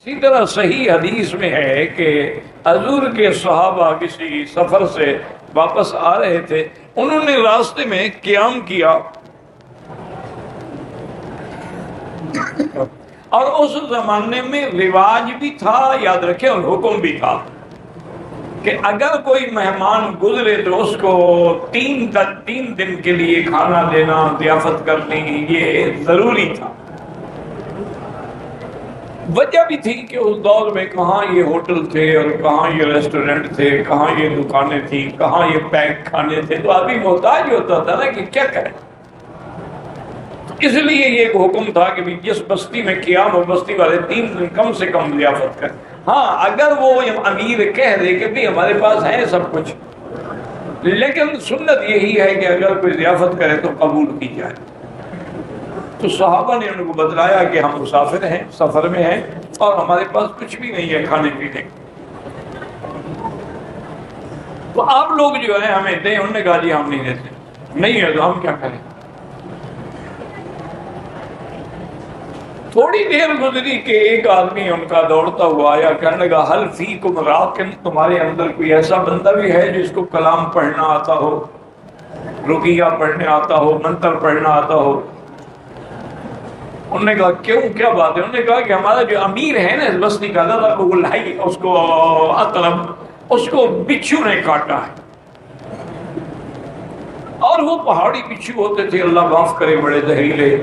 اسی طرح صحیح حدیث میں ہے کہ حضور کے صحابہ کسی سفر سے واپس آ رہے تھے، انہوں نے راستے میں قیام کیا، اور اس زمانے میں رواج بھی تھا، یاد رکھیں، اور حکم بھی تھا کہ اگر کوئی مہمان گزرے تو اس کو تین دن کے لیے کھانا دینا، ضیافت کرنی، یہ ضروری تھا۔ وجہ بھی تھی کہ اس دور میں کہاں یہ ہوٹل تھے اور کہاں یہ ریسٹورنٹ تھے، کہاں یہ دکانیں تھیں، کہاں یہ پیک کھانے تھے، تو آدمی محتاج ہوتا تھا نا کہ کیا کرے۔ اس لیے یہ ایک حکم تھا کہ جس بستی میں قیام ہو، بستی والے 3 دن کم سے کم ضیافت کریں۔ ہاں، اگر وہ امیر کہہ دے کہ بھی ہمارے پاس ہے سب کچھ، لیکن سنت یہی ہے کہ اگر کوئی ضیافت کرے تو قبول کی جائے۔ تو صحابہ نے ان کو بتلایا کہ ہم مسافر ہیں، سفر میں ہیں، اور ہمارے پاس کچھ بھی نہیں ہے کھانے پینے، تو آپ لوگ جو ہے ہمیں دیں۔ انہوں نے کہا جی ہم نہیں دیتے، نہیں ہے تو ہم کیا کریں۔ تھوڑی دیر گزری کہ ایک آدمی ان کا دوڑتا ہوا آیا، کہنے لگا حل فیکم راقٍ، تمہارے اندر کوئی ایسا بندہ بھی ہے جس کو کلام پڑھنا آتا ہو، رقیہ پڑھنے آتا ہو، منتر پڑھنا آتا ہو؟ انہوں نے کہا کیوں، کیا بات ہے؟ انہوں نے کہا کہ ہمارا جو امیر ہے نا اس بستی کا، اللہ کو بلائی، اس کو اطلب، اس کو بچھو نے کاٹا ہے، اور وہ پہاڑی بچھو ہوتے تھے، اللہ معاف کرے، بڑے زہریلے،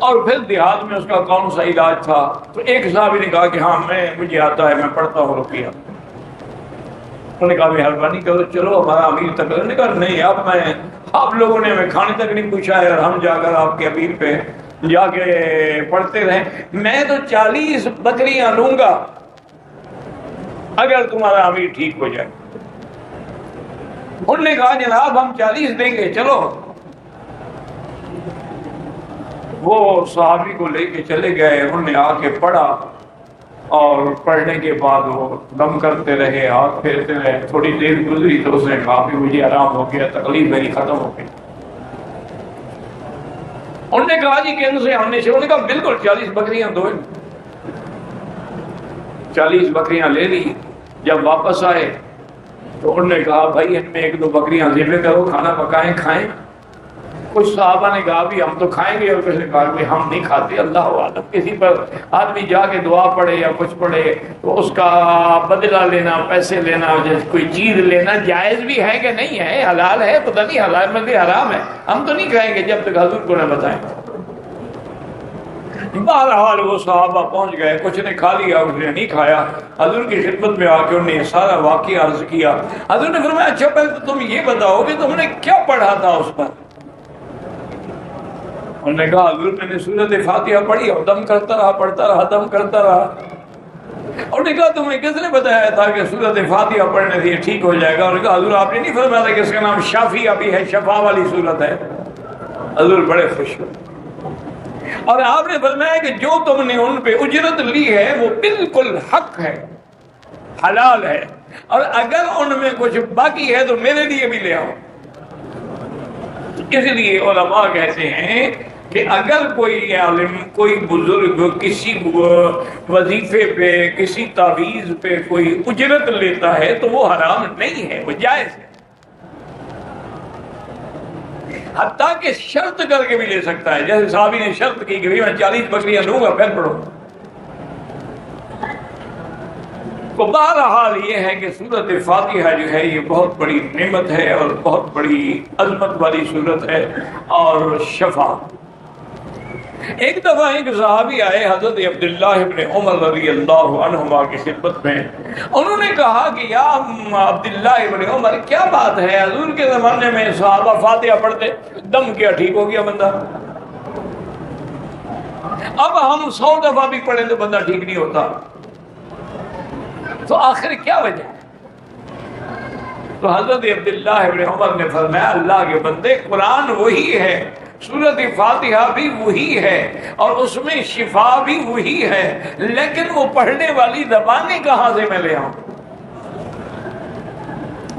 اور پھر دیہات میں اس کا کون سا علاج تھا؟ تو ایک صحابی نے کہا کہ ہاں مجھے آتا ہے، میں پڑھتا ہوں رقیہ۔ انہوں نے کہا مہربانی کرو، چلو ہمارا امیر تک۔ انہوں نے کہا نہیں، اب آپ لوگوں نے ہمیں کھانے تک نہیں پوچھا ہے، اور ہم جا کر آپ کے امیر پہ جا کے پڑھتے رہیں۔ میں تو 40 بکریاں لوں گا اگر تمہارا امیر ٹھیک ہو جائے۔ انہوں نے کہا جناب ہم 40 دیں گے، چلو۔ وہ صحابی کو لے کے چلے گئے، انہوں نے آ کے پڑھا، اور پڑھنے کے بعد وہ دم کرتے رہے، ہاتھ پھیرتے رہے۔ تھوڑی دیر گزری تو اس نے کہا کہ مجھے آرام ہو گیا، تکلیف میری ختم ہو گئی۔ انہوں نے کہا جی کن سے؟ ہم نے انہوں نے کہا بالکل 40 بکریاں دو۔ 40 بکریاں لے لی۔ جب واپس آئے تو انہوں نے کہا بھائی ان میں 1-2 بکریاں ذبح کرو، کھانا پکائیں، کھائیں۔ کچھ صحابہ نے کہا بھی ہم تو کھائیں گے، اور کسی نے کہا کہ ہم نہیں کھاتے، اللہ عالم۔ کسی پر آدمی جا کے دعا پڑھے یا کچھ پڑھے تو اس کا بدلہ لینا، پیسے لینا، جیسے کوئی چیز لینا جائز بھی ہے کہ نہیں ہے، حلال ہے، پتہ نہیں حلال میں حرام ہے، ہم تو نہیں کھائیں گے جب تک حضور کو نہ بتائیں۔ بہرحال وہ صحابہ پہنچ گئے، کچھ نے کھا لیا، کچھ نے نہیں کھایا۔ حضور کی خدمت میں آ کے انہوں نے سارا واقعہ عرض کیا۔ حضور نے فرمایا اچھا پہلے تو تم یہ بتاؤ کہ تم نے کیا پڑھا تھا اس پر؟ انہوں نے کہا حضور میں نے سورۃ فاتحہ پڑھی، اور دم کرتا رہا، پڑھتا رہا، دم کرتا رہا۔ انہوں نے کہا تمہیں کس نے بتایا تھا کہ سورۃ فاتحہ پڑھنے سے یہ ٹھیک ہو جائے گا؟ انہوں نے کہا حضور آپ نے نہیں فرمایا تھا کہ اس کا نام شافیہ بھی ہے، شفا والی صورت ہے؟ حضور بڑے خوش ہوئے، اور آپ نے فرمایا کہ جو تم نے ان پہ اجرت لی ہے وہ بالکل حق ہے، حلال ہے، اور اگر ان میں کچھ باقی ہے تو میرے لیے بھی لے آؤ۔ اس لیے علماء کہتے ہیں کہ اگر کوئی عالم، کوئی بزرگ کسی وظیفے پہ، کسی تعویذ پہ کوئی اجرت لیتا ہے تو وہ حرام نہیں ہے، وہ جائز ہے، حتیٰ کہ شرط کر کے بھی لے سکتا ہے، جیسے صحابی نے شرط کی کہ میں 40 بکریاں لوں گا، پھر پڑھو۔ تو بہرحال یہ ہے کہ سورۃ فاتحہ جو ہے یہ بہت بڑی نعمت ہے، اور بہت بڑی عظمت والی سورت ہے، اور شفا۔ ایک دفعہ ایک صحابی آئے حضرت عبداللہ ابن عمر رضی اللہ عنہما کی خدمت میں، انہوں نے کہا کہ یا عبداللہ ابن عمر کیا بات ہے، حضور کے زمانے میں صحابہ فاتحہ پڑھتے، دم کیا ٹھیک ہو گیا بندہ، اب ہم 100 دفعہ بھی پڑھیں تو بندہ ٹھیک نہیں ہوتا، تو آخر کیا وجہ ہے؟ تو حضرت عبداللہ ابن عمر نے فرمایا اللہ کے بندے، قرآن وہی ہے، سورۃ فاتحہ بھی وہی ہے، اور اس میں شفا بھی وہی ہے، لیکن وہ پڑھنے والی زبانیں کہاں سے میں لے آؤں؟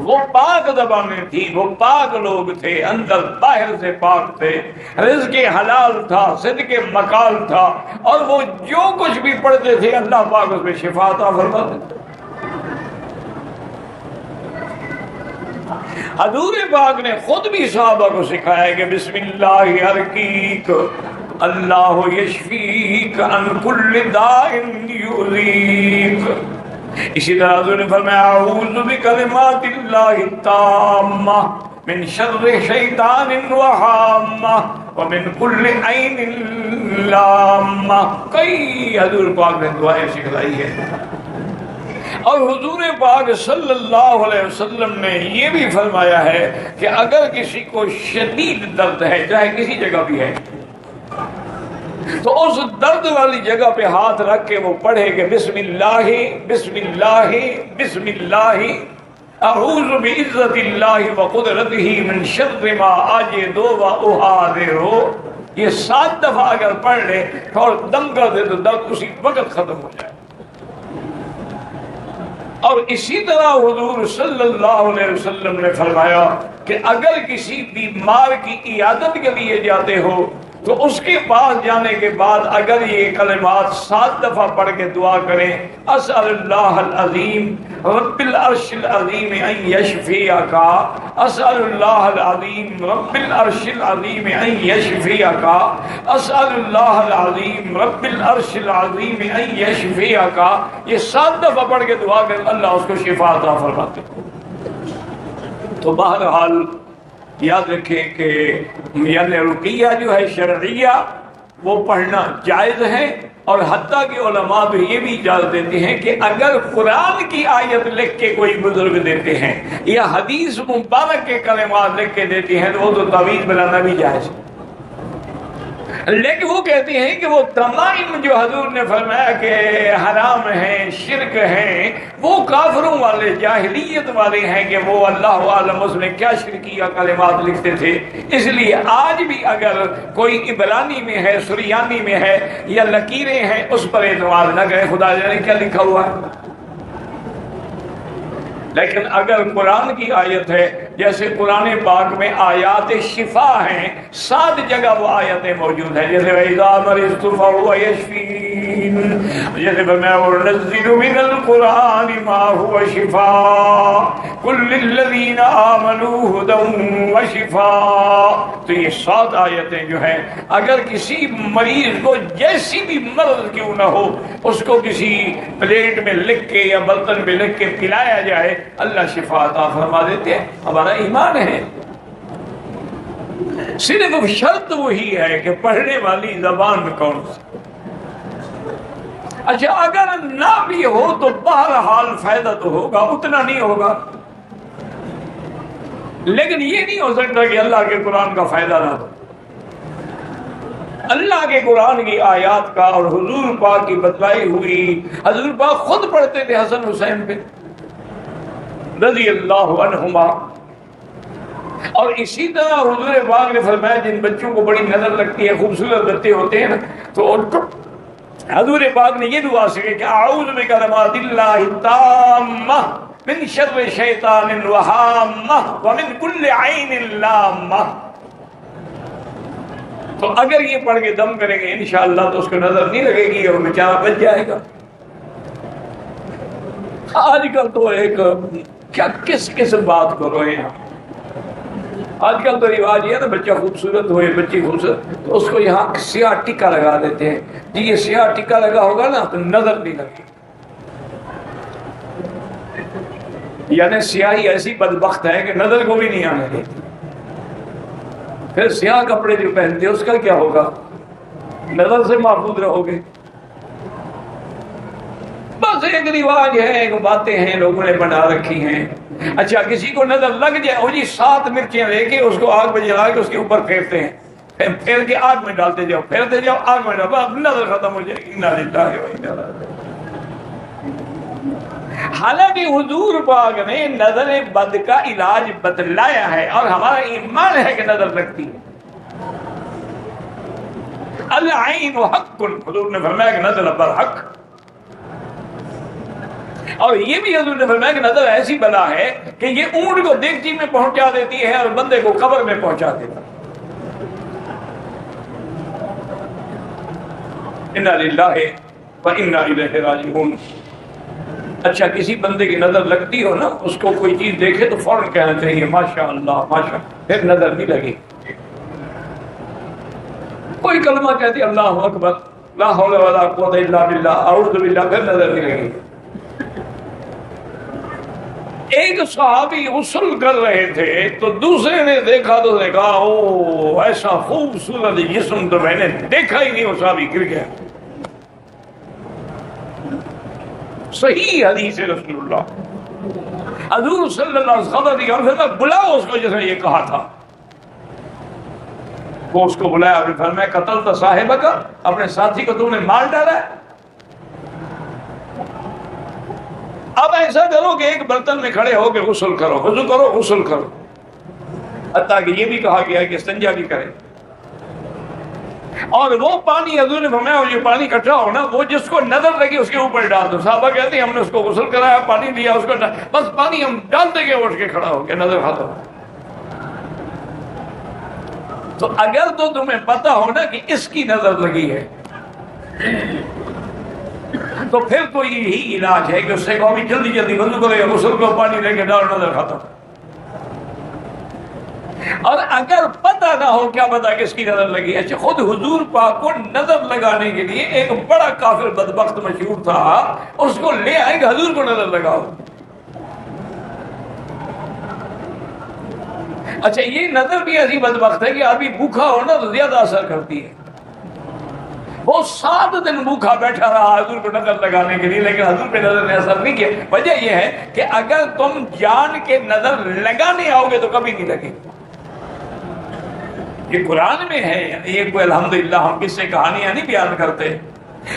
وہ پاک زبانیں تھی، وہ پاک لوگ تھے، اندر باہر سے پاک تھے، رزق حلال تھا، صدق مقال تھا، اور وہ جو کچھ بھی پڑھتے تھے اللہ پاک اس میں شفا عطا فرماتے تھے۔ حضور پاک نے خود بھی صحابہ کو سکھایا کہ بسم اللہ ارقیک اللہ یشفیک عن کل داء یؤذیک۔ اسی طرح حضور نے فرمایا اعوذ بکلمات اللہ التامہ من شر شیطان وہامہ ومن کل عین لامہ۔ کئی حضور پاک نے دعائیں سکھلائی ہے، اور حضور پاک صلی اللہ علیہ وسلم نے یہ بھی فرمایا ہے کہ اگر کسی کو شدید درد ہے چاہے کسی جگہ بھی ہے تو اس درد والی جگہ پہ ہاتھ رکھ کے وہ پڑھے کہ بسم اللہ بسم اللہ بسم اللہ اعوذ بعزت اللہ وقدرتہ من شر ما اجد واحاذر۔ یہ 7 دفعہ اگر پڑھ لے اور دم کر دے تو درد اسی وقت ختم ہو جائے۔ اور اسی طرح حضور صلی اللہ علیہ وسلم نے فرمایا کہ اگر کسی بیمار کی عیادت کے لیے جاتے ہو تو اس کے پاس جانے کے بعد اگر یہ کلمات 7 دفعہ پڑھ کے دعا کریں اسأل اللہ العظیم رب العرش العظیم ان یشفیک، اسأل اللہ العظیم رب العرش العظیم ان یشفیک، اسأل اللہ العظیم رب العرش العظیم ان یشفیک، یہ 7 دفعہ پڑھ کے دعا کریں اللہ اس کو شفا عطا فرماتے۔ تو بہرحال یاد رکھیں کہ یعنی رقیہ جو ہے شرعیہ وہ پڑھنا جائز ہے، اور حتیٰ کہ علماء تو یہ بھی اجازت دیتے ہیں کہ اگر قرآن کی آیت لکھ کے کوئی بزرگ دیتے ہیں یا حدیث مبارک کے کلمات لکھ کے دیتے ہیں تو وہ تو تعویذ بنانا بھی جائز ہے، لیکن وہ کہتے ہیں کہ وہ تمام جو حضور نے فرمایا کہ حرام ہیں، شرک ہیں، وہ کافروں والے جاہلیت والے ہیں کہ وہ اللہ عالم اس میں کیا شرکیہ کلمات لکھتے تھے۔ اس لیے آج بھی اگر کوئی عبرانی میں ہے، سریانی میں ہے یا لکیریں ہیں اس پر اعتماد نہ کرے، خدا جانے کیا لکھا ہوا ہے۔ لیکن اگر قرآن کی آیت ہے، جیسے قرآن پاک میں آیات شفا ہیں، 7 جگہ وہ آیتیں موجود ہیں، جیسے وَإِذَا مَرِضْتُ فَهُوَ يَشْفِينِ، جیسے فرمایا وَنُنَزِّلُ مِنَ الْقُرْآنِ مَا هُوَ شِفَاءٌ قُل لِّلَّذِينَ آمَنُوا هُدًى وَشِفَاءٌ۔ تو یہ 7 آیتیں جو ہیں اگر کسی مریض کو جیسی بھی مرض کیوں نہ ہو اس کو کسی پلیٹ میں لکھ کے یا برتن میں لکھ کے پلایا جائے اللہ شفا عطا فرما دیتے ہیں۔ ہمارا ایمان ہے، صرف شرط وہی ہے کہ پڑھنے والی زبان کون سی۔ اچھا اگر نہ بھی ہو تو بہرحال فائدہ تو ہوگا، اتنا نہیں ہوگا، لیکن یہ نہیں ہو سکتا کہ اللہ کے قرآن کا فائدہ نہ ہو۔ اللہ کے قرآن کی آیات کا اور حضور پاک کی بتلائی ہوئی، حضور پاک خود پڑھتے تھے حسن حسین پہ رضی اللہ عنہما، اور اسی طرح حضور پاک نے فرمایا جن بچوں کو بڑی نظر لگتی ہے، خوبصورت بچے ہوتے ہیں نا، تو ان کو حضور پاک نے یہ دعا سکھائی کہ اعوذ بکلمات اللہ التامہ من شر شیطان وہامہ ومن کل عین لامہ۔ تو اگر یہ پڑھ کے دم کریں گے انشاءاللہ تو اس کو نظر نہیں لگے گی اور بیچارہ بچ جائے گا۔ آج کل تو ایک کیا کس بات کو روئے ہیں، آج کل تو رواج یہ ہے نا بچہ خوبصورت ہوئے، بچی خوبصورت تو اس کو یہاں سیاہ ٹکا لگا دیتے ہیں، جی یہ سیاہ ٹکا لگا ہوگا نا تو نظر نہیں لگے، یعنی سیاہی ایسی بدبخت ہے کہ نظر کو بھی نہیں آنے دیتی۔ پھر سیاہ کپڑے جو پہنتے اس کا کیا ہوگا، نظر سے محفوظ رہو گے۔ بس ایک رواج ہے، ایک باتیں ہیں لوگوں نے بنا رکھی ہیں۔ اچھا کسی کو نظر لگ جائے، وہ جی 7 مرچیں لے کے اس کو آگ میں جلا کے اس کے اوپر پھیرتے ہیں، پھیر کے آگ میں ڈالتے جاؤ، پھیرتے جاؤ، آگ میں ڈالو، اب نظر ختم ہو جائے گی۔ انا للہ و انا الیہ راجعون۔ حالانکہ حضور پاک نے نظر بد کا علاج بتلایا ہے، اور ہمارا ایمان ہے کہ نظر لگتی ہے۔ العین حق، حضور نے فرمایا کہ نظر پر حق۔ اور یہ بھی حضور نے فرمایا کہ نظر ایسی بلا ہے کہ یہ اونٹ کو دیگچی میں پہنچا دیتی ہے اور بندے کو قبر میں پہنچا دیتا ہے۔ انا للہ و انا الیہ راجعون۔ اچھا کسی بندے کی نظر لگتی ہو نا، اس کو کوئی چیز دیکھے تو فوراً کہنا چاہیے ماشاء اللہ ماشاء اللہ، پھر نظر نہیں لگی۔ کوئی کلمہ کہتی اللہ اکبر لا حول ولا قوت الا باللہ اعوذ باللہ، پھر نظر نہیں لگی۔ ایک صحابی غسل کر رہے تھے تو دوسرے نے دیکھا تو نے کہا او ایسا خوبصورت جسم تو میں نے دیکھا ہی نہیں، وہ صحابی گر گیا۔ صحیح حدیث رسول اللہ، حضور صلی اللہ علیہ وسلم بلاؤ اس کو جس نے یہ کہا تھا۔ وہ اس کو بلایا، اپنے فرمایا قتلت صاحبک، اپنے ساتھی کو تم نے مار ڈالا ہے۔ اب ایسا کرو کہ ایک برتن میں کھڑے ہو کے غسل کرو، وضو کرو غسل کرو، حتیٰ کہ یہ بھی کہا گیا کہ استنجا بھی کرے۔ اور وہ پانی حضور نے فرمایا جو پانی اکٹھا ہو نا، وہ جس کو نظر لگی اس کے اوپر ڈال دو۔ صحابہ کہتے ہیں ہم نے اس کو غسل کرایا، پانی لیا، اس کو بس پانی ہم ڈالتے گئے، اٹھ کے کھڑا ہو گیا، نظر ختم۔ تو اگر تو تمہیں پتا ہو نا کہ اس کی نظر لگی ہے تو پھر تو یہی علاج ہے کہ اس سے کہو بھی جلدی جلدی وضو کرو یا غسل کو پانی لے کے ڈالو، نظر ختم۔ اور اگر پتہ نہ ہو کیا پتا کس کی نظر لگی، اچھا خود حضور پاک کو نظر لگانے کے لیے ایک بڑا کافر بدبخت مشہور تھا، اس کو لے آئے کہ حضور کو نظر لگاؤ۔ اچھا یہ نظر بھی ایسی بدبخت ہے کہ آدمی بھوکا ہو نا تو زیادہ اثر کرتی ہے۔ وہ 7 دن بھوکا بیٹھا رہا حضور کو نظر لگانے کے لیے، لیکن حضور پہ نظر نے اثر نہیں کیا۔ وجہ یہ ہے کہ اگر تم جان کے نظر لگانے آؤ گے تو کبھی نہیں لگے۔ یہ قرآن میں ہے، یعنی یہ کوئی الحمدللہ ہم کس سے کہانیاں نہیں بیان کرتے۔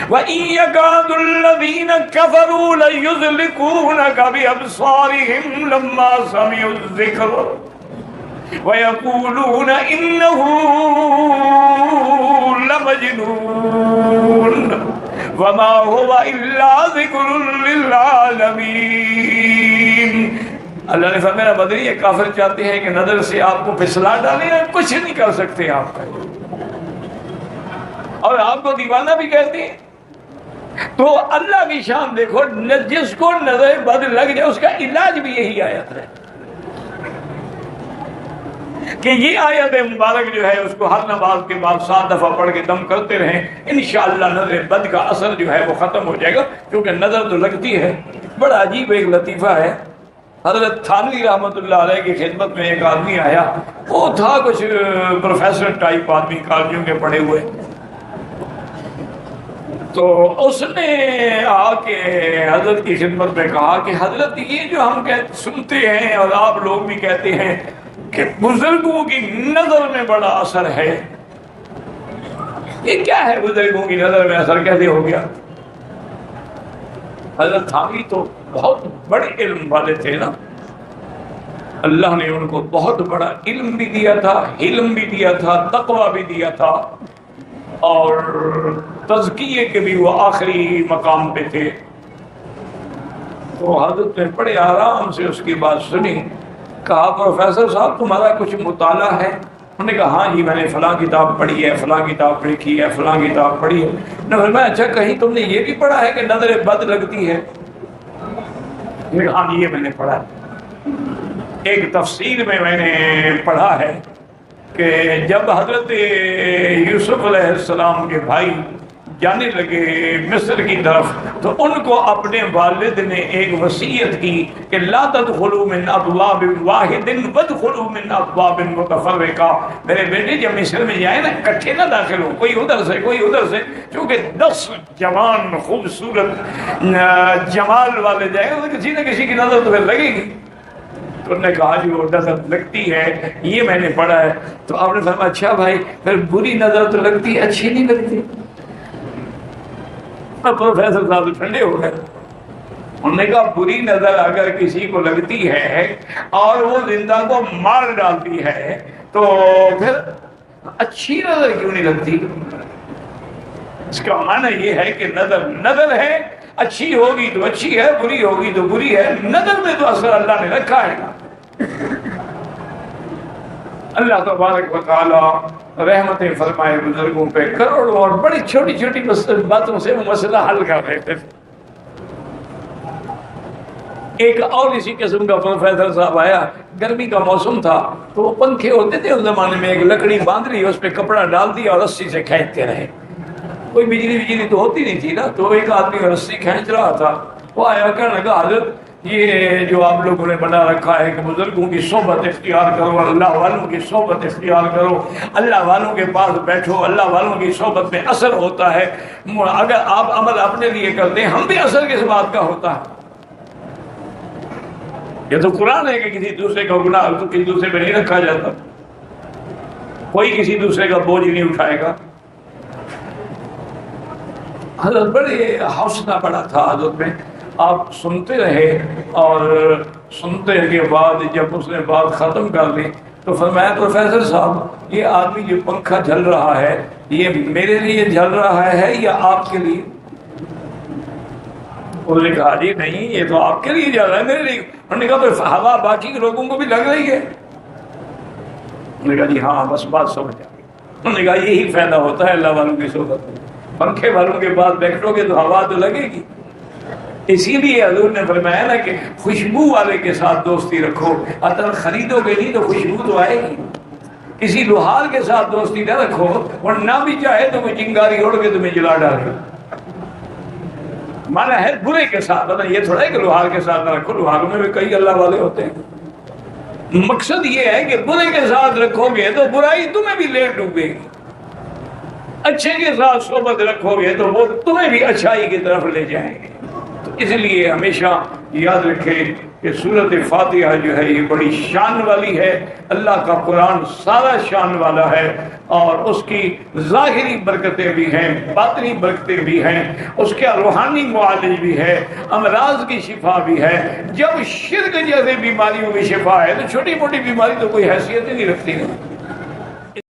وَإِن يَكَادُ الَّذِينَ كَفَرُوا لَيُزْلِقُونَكَ بِأَبْصَارِهِمْ لَمَّا سَمِعُوا الذِّكْرَ وَيَقُولُونَ إِنَّهُ لَمَجْنُونٌ وَمَا هُوَ إِلَّا ذِكْرٌ لِّلْعَالَمِينَ۔ اللہ نے فرمایا بدری یہ کافر چاہتے ہیں کہ نظر سے آپ کو پھسلا ڈالیں، کچھ نہیں کر سکتے آپ کا، اور آپ کو دیوانہ بھی کہتے ہیں۔ تو اللہ کی شان دیکھو، جس کو نظر بد لگ جائے اس کا علاج بھی یہی آیت ہے کہ یہ آیت مبارک جو ہے اس کو ہر نماز کے بعد 7 دفعہ پڑھ کے دم کرتے رہیں، انشاءاللہ نظر بد کا اثر جو ہے وہ ختم ہو جائے گا، کیونکہ نظر تو لگتی ہے۔ بڑا عجیب ایک لطیفہ ہے، حضرت تھانوی رحمۃ اللہ علیہ کی خدمت میں ایک آدمی آیا، وہ تھا کچھ پروفیسر ٹائپ آدمی، کالجوں کے پڑھے ہوئے، تو اس نے آ کے حضرت کی خدمت میں کہا کہ حضرت یہ جو ہم سنتے ہیں اور آپ لوگ بھی کہتے ہیں کہ بزرگوں کی نظر میں بڑا اثر ہے، یہ کیا ہے بزرگوں کی نظر میں اثر کیسے ہو گیا؟ حضرت تھانوی تو بہت بڑے علم والے تھے نا، اللہ نے ان کو بہت بڑا علم بھی دیا تھا، حلم بھی دیا تھا، تقوی بھی دیا تھا، اور تزکیے کے بھی وہ آخری مقام پہ تھے۔ تو حضرت نے بڑے آرام سے اس کی بات سنی، کہا پروفیسر صاحب تمہارا کچھ مطالعہ ہے؟ انہوں نے کہا ہاں جی میں نے فلاں کتاب پڑھی ہے، فلاں کتاب لکھی ہے، فلاں کتاب پڑھی ہے۔ نے فرمایا اچھا کہیں تم نے یہ بھی پڑھا ہے کہ نظر بد لگتی ہے؟ ہاں یہ میں نے پڑھا ہے، ایک تفسیر میں نے پڑھا ہے کہ جب حضرت یوسف علیہ السلام کے بھائی جانے لگے مصر کی طرف تو ان کو اپنے والد نے ایک وصیت کی کہ لا تدخلوا من ابواب واحد وادخلوا من ابواب متفرقہ، میرے بیٹے جب مصر میں جائیں نا اکٹھے نہ داخل ہو، کوئی ادھر سے کوئی ادھر سے، کیونکہ 10 جوان خوبصورت جمال والے جائیں گے تو کسی نہ کسی کی نظر تو پھر لگے گی۔ تو انہوں نے کہا جی وہ نظر لگتی ہے، یہ میں نے پڑھا ہے۔ تو آپ نے فرمایا اچھا بھائی پھر بری نظر تو لگتی ہے، اچھی نہیں لگتی؟ پروفیسر صاحب ٹھنڈے ہو گئے، انہوں نے کہا بری نظر اگر کسی کو لگتی ہے اور وہ زندہ کو مار ڈالتی ہے تو پھر اچھی نظر کیوں نہیں لگتی؟ اس کا معنی یہ ہے کہ نظر نظر ہے، اچھی ہوگی تو اچھی ہے، بری ہوگی تو بری ہے، نظر میں تو اثر اللہ نے رکھا ہے نا۔ اللہ تبارک و تعالی رحمتیں فرمائے بزرگوں پہ، کروڑوں اور بڑی چھوٹی چھوٹی باتوں سے وہ مسئلہ حل کر رہے تھے۔ ایک اور اسی قسم کا پروفیسر صاحب آیا، گرمی کا موسم تھا تو وہ پنکھے ہوتے تھے اس زمانے میں، ایک لکڑی باندھ لی، اس پہ کپڑا ڈال دیا اور رسی سے کھینچتے رہے، کوئی بجلی تو ہوتی نہیں تھی نا، تو ایک آدمی رسی کھینچ رہا تھا، وہ آیا کہنے لگا حضرت یہ جو آپ لوگوں نے بنا رکھا ہے کہ بزرگوں کی صحبت اختیار کرو، اللہ والوں کی صحبت اختیار کرو، اللہ والوں کے پاس بیٹھو، اللہ والوں کی صحبت میں اثر ہوتا ہے، اگر آپ عمل اپنے لیے کرتے ہیں ہم بھی اثر کس بات کا ہوتا ہے؟ یہ تو قرآن ہے کہ کسی دوسرے کا گناہ تو کسی دوسرے پہ نہیں رکھا جاتا، کوئی کسی دوسرے کا بوجھ نہیں اٹھائے گا۔ حضرت بڑے حوصلہ بڑا تھا حضرت میں، آپ سنتے رہے، اور سنتے کے بعد جب اس نے بات ختم کر دی تو فرمایا پروفیسر صاحب یہ آدمی جو پنکھا جل رہا ہے یہ میرے لیے جل رہا ہے یا آپ کے لیے؟ انہوں نے کہا جی نہیں یہ تو آپ کے لیے جل رہا ہے، میرے لیے۔ انہوں نے کہا تو ہوا باقی لوگوں کو بھی لگ رہی ہے؟ انہوں نے کہا جی ہاں بس بات سمجھ آ گئی۔ انہوں نے کہا یہی فائدہ ہوتا ہے اللہ والوں کی صحبت میں، پنکھے والوں کے پاس بیٹھو گے تو ہوا تو لگے گی۔ اسی لیے حضور نے فرمایا نا کہ خوشبو والے کے ساتھ دوستی رکھو، عطر خریدو گے نہیں تو خوشبو تو آئے گی۔ کسی لوہار کے ساتھ دوستی نہ رکھو اور نہ بھی چاہے تو کوئی چنگاری اڑ کے تمہیں جلا ڈالے۔ مانا ہے برے کے ساتھ، یہ تھوڑا ہے کہ لوہار کے ساتھ نہ رکھو، لوہاروں میں بھی کئی اللہ والے ہوتے ہیں۔ مقصد یہ ہے کہ برے کے ساتھ رکھو گے تو برائی تمہیں بھی لے ڈوبے گی، اچھے کے ساتھ صحبت رکھو گے تو وہ تمہیں بھی اچھائی کی طرف لے جائیں گے۔ تو اس لیے ہمیشہ یاد رکھیں کہ سورۃ فاتحہ جو ہے یہ بڑی شان والی ہے، اللہ کا قرآن سارا شان والا ہے، اور اس کی ظاہری برکتیں بھی ہیں، باطنی برکتیں بھی ہیں، اس کا روحانی معالج بھی ہے، امراض کی شفا بھی ہے۔ جب شرک جیسے بیماریوں کی شفا ہے تو چھوٹی موٹی بیماری تو کوئی حیثیت ہی نہیں رکھتی ہے۔